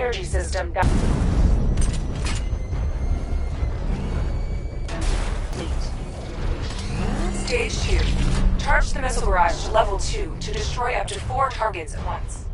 energy system. Stage 2. Charge the missile barrage to level 2 to destroy up to 4 targets at once.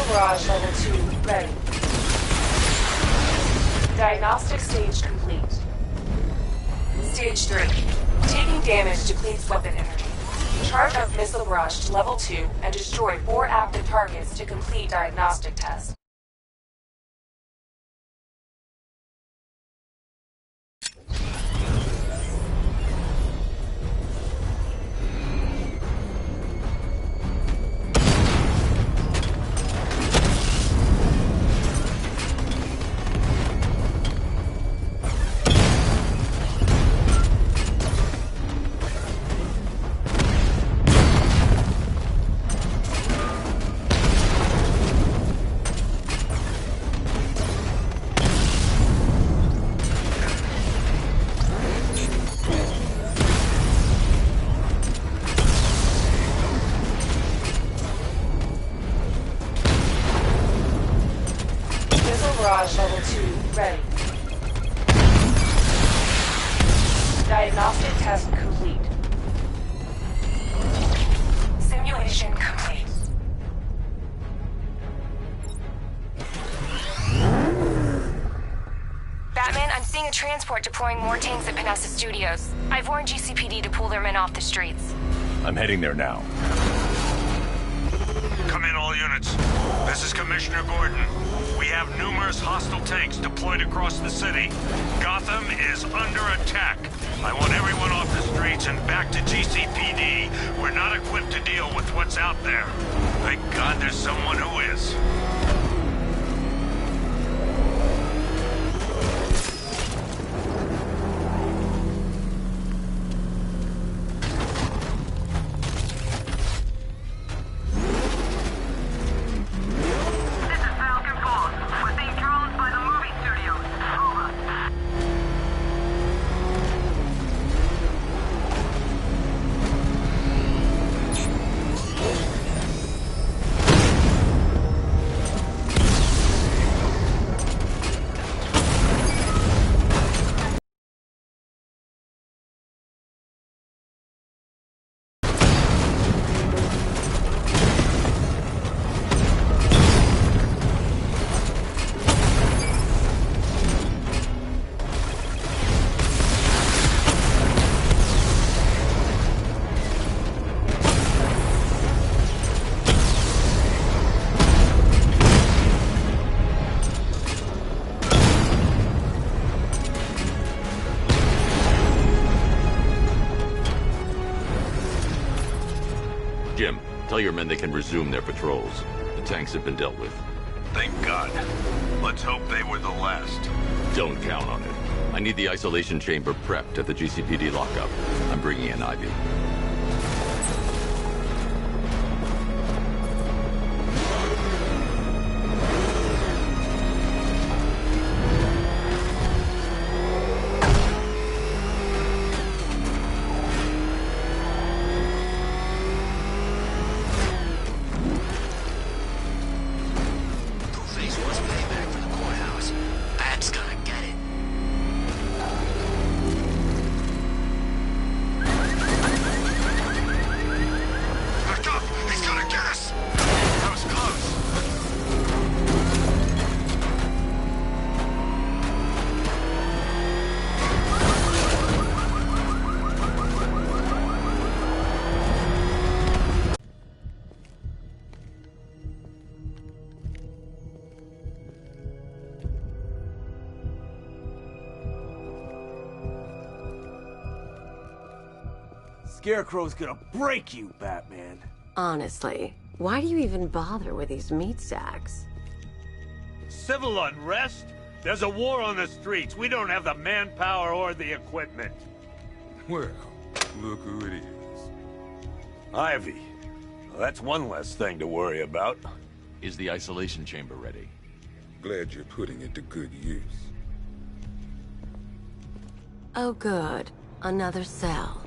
Barrage level 2 ready. Diagnostic stage complete. Stage 3. Taking damage depletes weapon energy. Charge up missile barrage to level 2 and destroy 4 active targets to complete diagnostic test. Barrage level 2 ready. Diagnostic test complete. Simulation complete. Batman, I'm seeing a transport deploying more tanks at Panessa Studios. I've warned GCPD to pull their men off the streets. I'm heading there now. Come in, all units. This is Commissioner Gordon. We have numerous hostile tanks deployed across the city. Gotham is under attack. I want everyone off the streets and back to GCPD. We're not equipped to deal with what's out there. Thank God there's someone who is. Jim, tell your men they can resume their patrols. The tanks have been dealt with. Thank God. Let's hope they were the last. Don't count on it. I need the isolation chamber prepped at the GCPD lockup. I'm bringing in Ivy. Scarecrow's gonna break you, Batman. Honestly, why do you even bother with these meat sacks? Civil unrest? There's a war on the streets. We don't have the manpower or the equipment. Well, look who it is. Ivy. Well, that's one less thing to worry about. Is the isolation chamber ready? Glad you're putting it to good use. Oh, good. Another cell.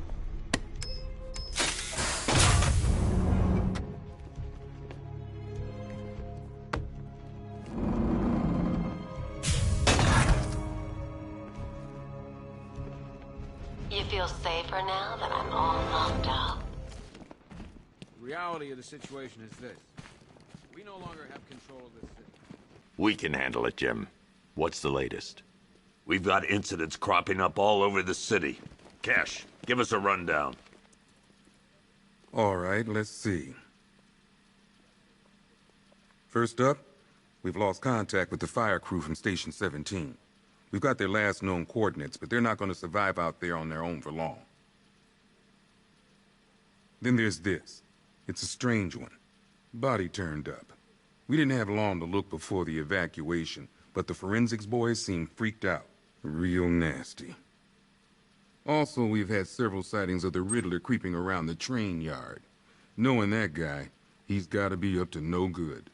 You feel safer now that I'm all locked up? The reality of the situation is this. We no longer have control of this city. We can handle it, Jim. What's the latest? We've got incidents cropping up all over the city. Cash, give us a rundown. All right, let's see. First up, we've lost contact with the fire crew from Station 17. We've got their last known coordinates, but they're not going to survive out there on their own for long. Then there's this. It's a strange one. Body turned up. We didn't have long to look before the evacuation, but the forensics boys seemed freaked out. Real nasty. Also, we've had several sightings of the Riddler creeping around the train yard. Knowing that guy, he's got to be up to no good.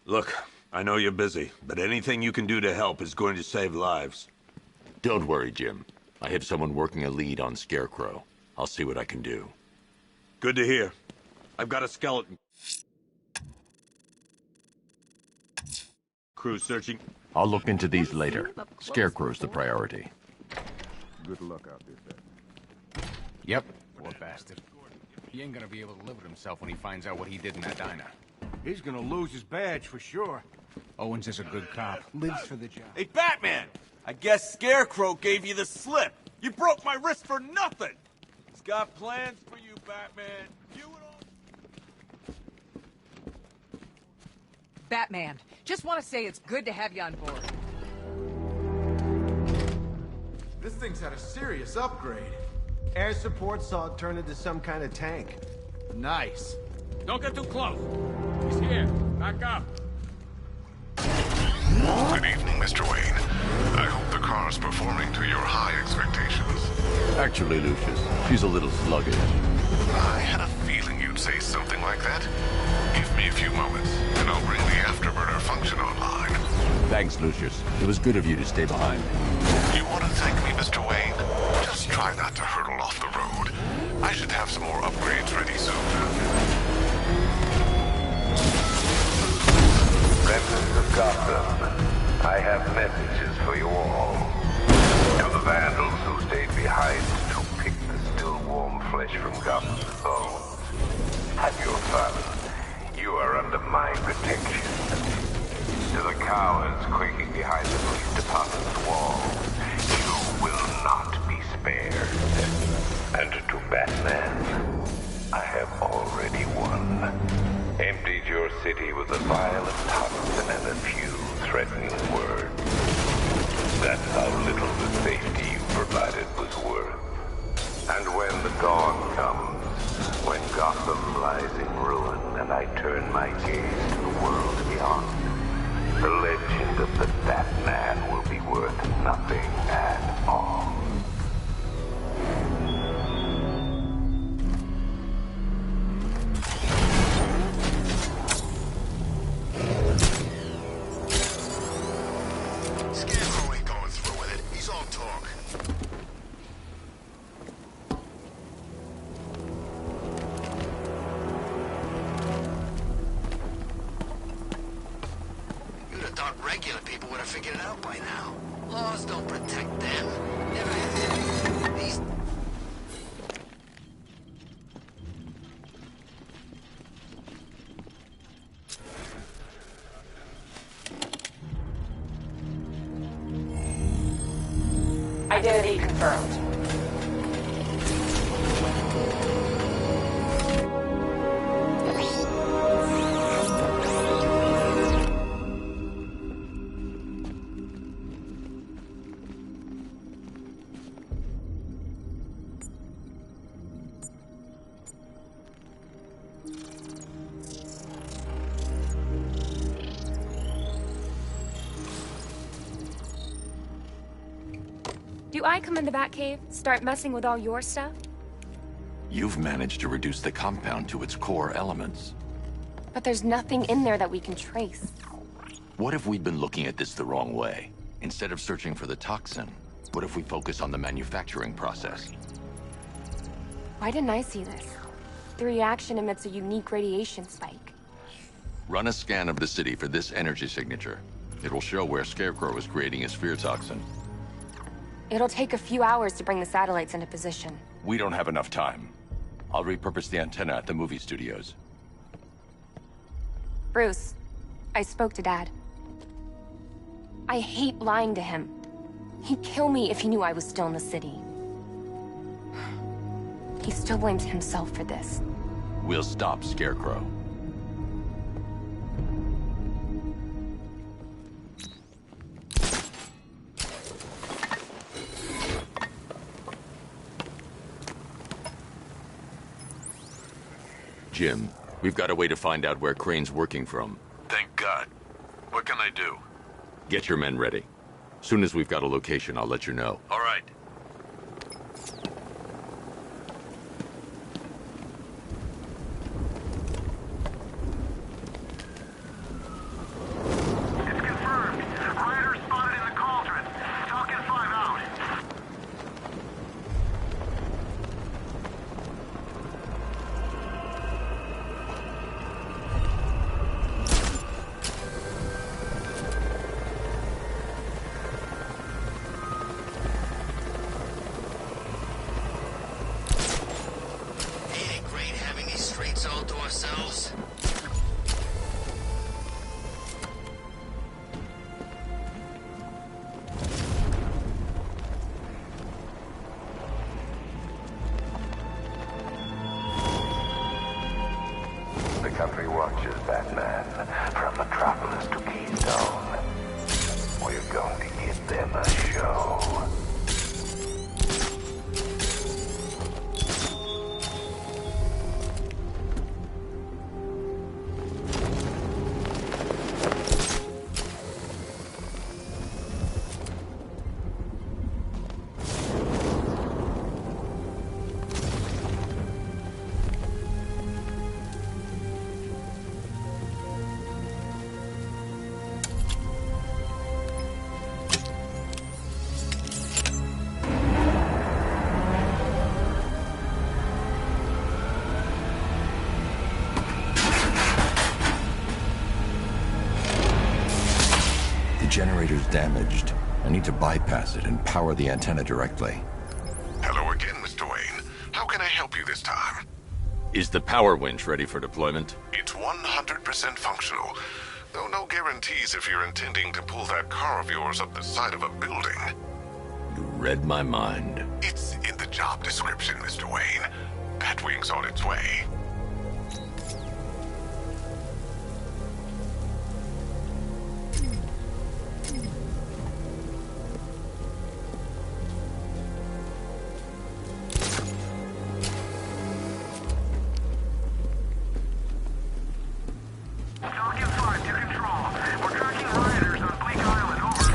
Look, I know you're busy, but anything you can do to help is going to save lives. Don't worry, Jim. I have someone working a lead on Scarecrow. I'll see what I can do. Good to hear. I've got a skeleton crew searching. I'll look into these later. Scarecrow's the priority. Good luck out there, Dad. Yep. Poor bastard. He ain't gonna be able to live with himself when he finds out what he did in that diner. He's gonna lose his badge for sure. Owens is a good cop. Lives for the job. Hey, Batman! I guess Scarecrow gave you the slip. You broke my wrist for nothing. He's got plans for you, Batman. You and all... Batman, just want to say it's good to have you on board. This thing's had a serious upgrade. Air support saw it turn into some kind of tank. Nice. Don't get too close. He's here. Back up. Good evening, Mr. Wayne. I hope the car's performing to your high expectations. Actually, Lucius, she's a little sluggish. I had a feeling you'd say something like that. Give me a few moments, and I'll bring the afterburner function online. Thanks, Lucius. It was good of you to stay behind. You want to thank me, Mr. Wayne? Just try not to hurtle off the road. I should have some more upgrades ready soon. Members of Gotham, I have messages for you all. To the vandals who stayed behind to pick the still warm flesh from Gotham's bones, have your fun. You are under my protection. To the cowards quaking behind the police department's walls, you will not be spared. And to Batman, I have already won. Emptied your city with a violent toxin and a few threatening words. That's how little the safety you provided was worth. And when the dawn comes, when Gotham lies in ruin and I turn my gaze to the world beyond, the legend of the Batman will be worth nothing at all. Scarecrow ain't going through with it. He's all talk. You'd have thought regular people would have figured it out by now. Laws don't protect them. Never have. These... Identity confirmed. Do I come in the Batcave, start messing with all your stuff? You've managed to reduce the compound to its core elements. But there's nothing in there that we can trace. What if we've been looking at this the wrong way? Instead of searching for the toxin, what if we focus on the manufacturing process? Why didn't I see this? The reaction emits a unique radiation spike. Run a scan of the city for this energy signature. It will show where Scarecrow is creating his fear toxin. It'll take a few hours to bring the satellites into position. We don't have enough time. I'll repurpose the antenna at the movie studios. Bruce, I spoke to Dad. I hate lying to him. He'd kill me if he knew I was still in the city. He still blames himself for this. We'll stop Scarecrow. Jim, we've got a way to find out where Crane's working from. Thank God. What can I do? Get your men ready. Soon as we've got a location, I'll let you know. All right. It's confirmed. Rider spotted in the cauldron. Falcon 5 out. Ain't it great having these streets all to ourselves? The country watches, Batman, from Metropolis to Keystone. We're going to give them a show. The generator's damaged. I need to bypass it and power the antenna directly. Hello again, Mr. Wayne. How can I help you this time? Is the power winch ready for deployment? It's 100% functional. Though no guarantees if you're intending to pull that car of yours up the side of a building. You read my mind. It's in the job description, Mr. Wayne. Batwing's on its way. Falcon 5 to control. We're tracking rioters on Bleak Island. Over.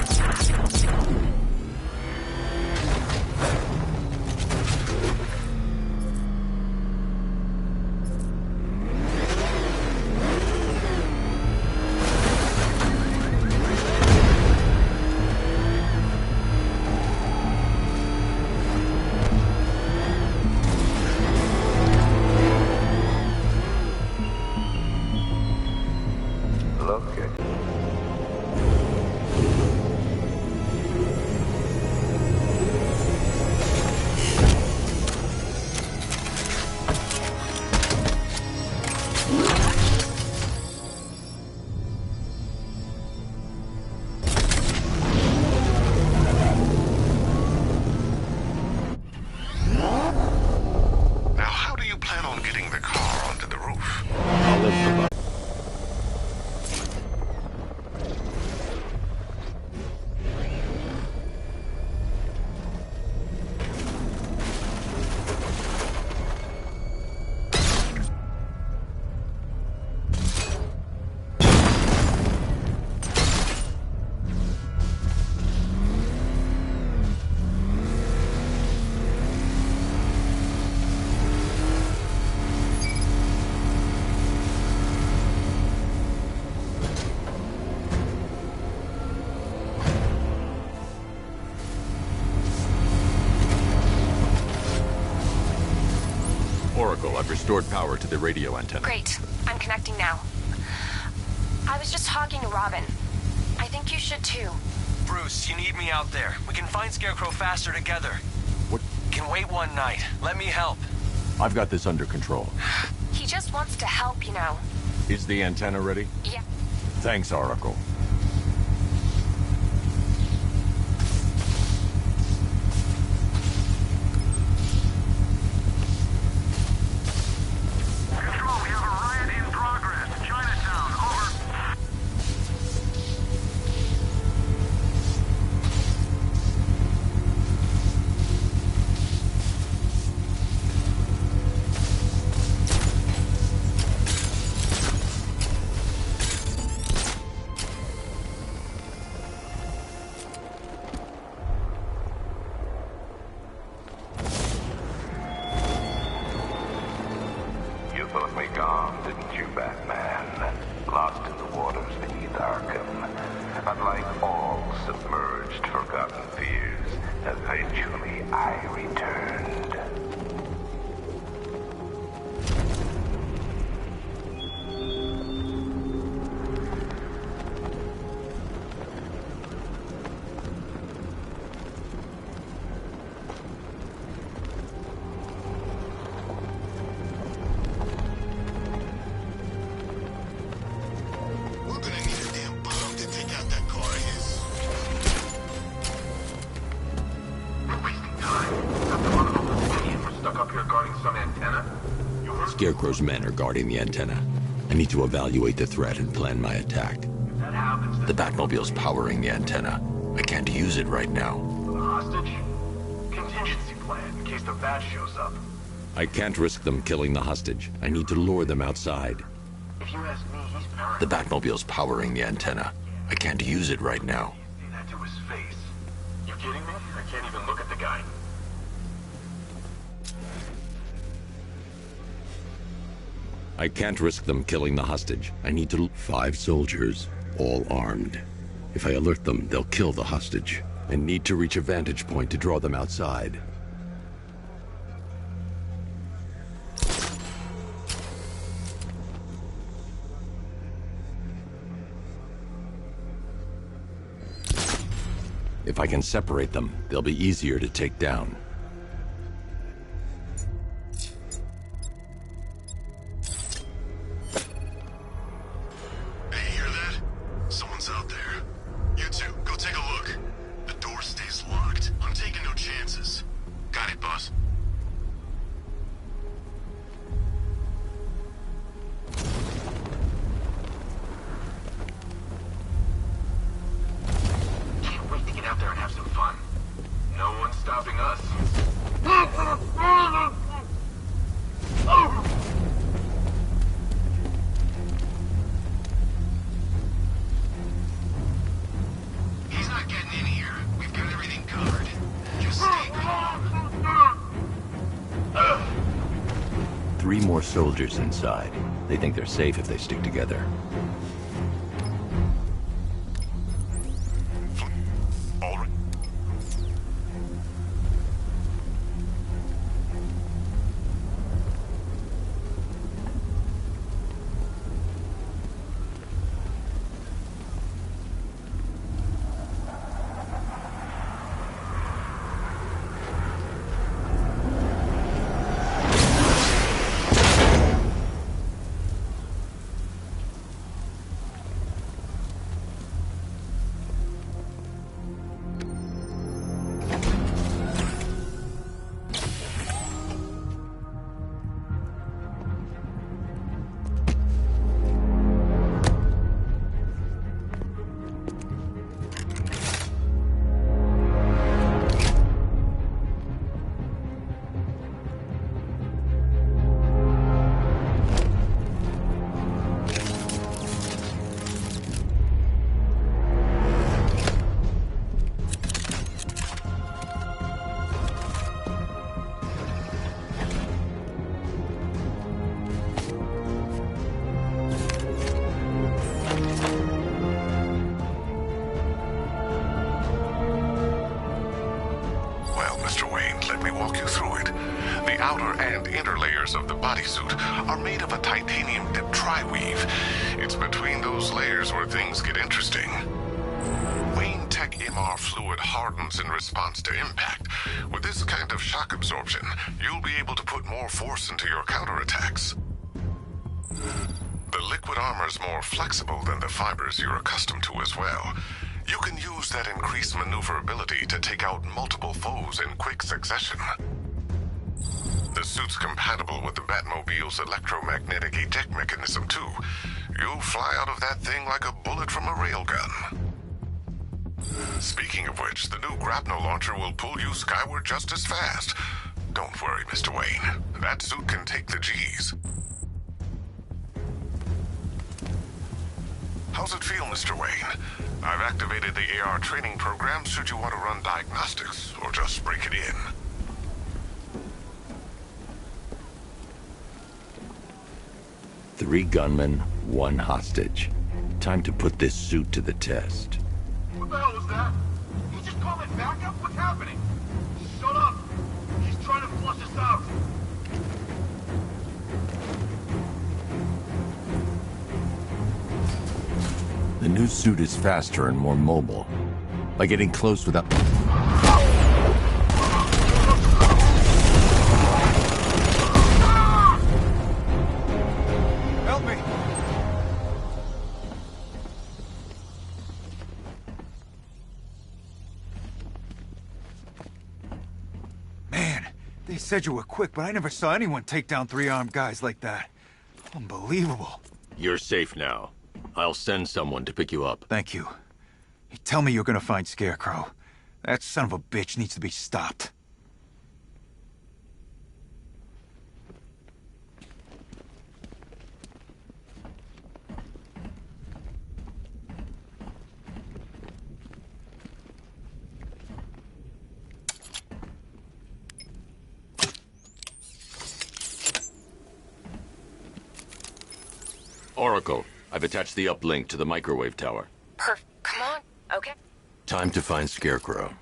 Oracle, I've restored power to the radio antenna. Great. I'm connecting now. I was just talking to Robin. I think you should too. Bruce, you need me out there. We can find Scarecrow faster together. What? Can wait one night. Let me help. I've got this under control. He just wants to help, you know. Is the antenna ready? Yeah. Thanks, Oracle. Control, we have a riot in progress. Chinatown, over. You thought me gone, didn't you, Batman? Lost in the waters beneath Arkham. But like all submerged, forgotten fears, eventually I returned. We're gonna need a damn bomb to take out that car of his. We're wasting time. After one of those idiots were stuck up here guarding some antenna. You heard? Scarecrow's men are guarding the antenna. I need to evaluate the threat and plan my attack. If that happens, The then Batmobile's powering the antenna. I can't use it right now. the hostage? Contingency plan in case the bat shows up. I can't risk them killing the hostage. I need to lure them outside. If you ask me, he's paranoid. The Batmobile's powering the antenna. I can't use it right now. Say that to his face. You kidding me? I can't even look at the guy. I can't risk them killing the hostage. I need to... 5 soldiers, all armed. If I alert them, they'll kill the hostage. I need to reach a vantage point to draw them outside. If I can separate them, they'll be easier to take down. Hey, hear that? Someone's out there. You two, go take a look. The door stays locked. I'm taking no chances. Got it, boss. Can't wait to get out there and have some fun. No one's stopping us. He's not getting in here. We've got everything covered. Just stay calm. 3 more soldiers inside. They think they're safe if they stick together. All right. mind, let me walk you through it. The outer and inner layers of the bodysuit are made of a titanium-dipped tri-weave. It's between those layers where things get interesting. Wayne Tech MR fluid hardens in response to impact. With this kind of shock absorption, you'll be able to put more force into your counterattacks. The liquid armor's more flexible than the fibers you're accustomed to as well. You can use that increased maneuverability to take out multiple foes in quick succession. The suit's compatible with the Batmobile's electromagnetic eject mechanism, too. You'll fly out of that thing like a bullet from a railgun. Speaking of which, the new grapnel launcher will pull you skyward just as fast. Don't worry, Mr. Wayne. That suit can take the G's. How's it feel, Mr. Wayne? I've activated the AR training program should you want to run diagnostics, or just break it in. Three gunmen, one hostage. Time to put this suit to the test. What the hell was that? You just call it backup? What's happening? Shut up! He's trying to flush us out! The new suit is faster and more mobile. By getting close without... Help me! Man, they said you were quick, but I never saw anyone take down three armed guys like that. Unbelievable. You're safe now. I'll send someone to pick you up. Thank you. You tell me you're gonna find Scarecrow. That son of a bitch needs to be stopped. Oracle, I've attached the uplink to the microwave tower. Come on. Okay. Time to find Scarecrow.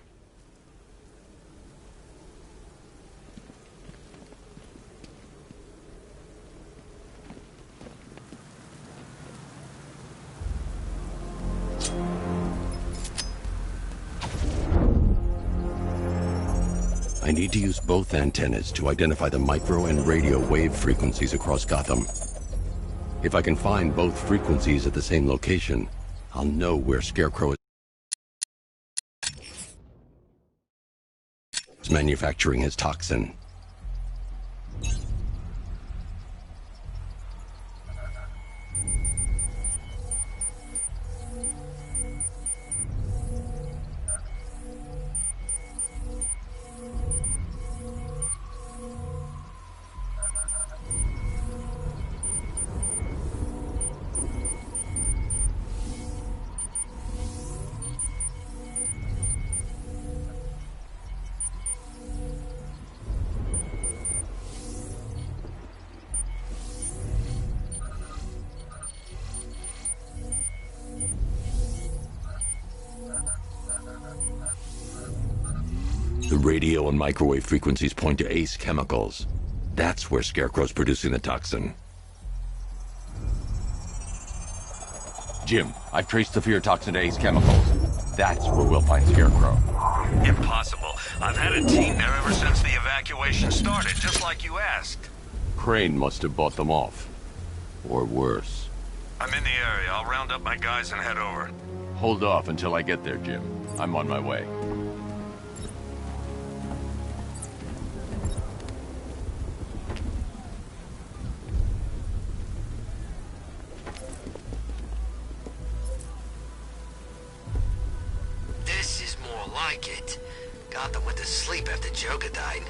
I need to use both antennas to identify the micro and radio wave frequencies across Gotham. If I can find both frequencies at the same location, I'll know where Scarecrow is manufacturing his toxin. The radio and microwave frequencies point to Ace Chemicals. That's where Scarecrow's producing the toxin. Jim, I've traced the fear toxin to Ace Chemicals. That's where we'll find Scarecrow. Impossible. I've had a team there ever since the evacuation started, just like you asked. Crane must have bought them off. Or worse. I'm in the area. I'll round up my guys and head over. Hold off until I get there, Jim. I'm on my way. This is more like it. Gotham went to sleep after Joker died.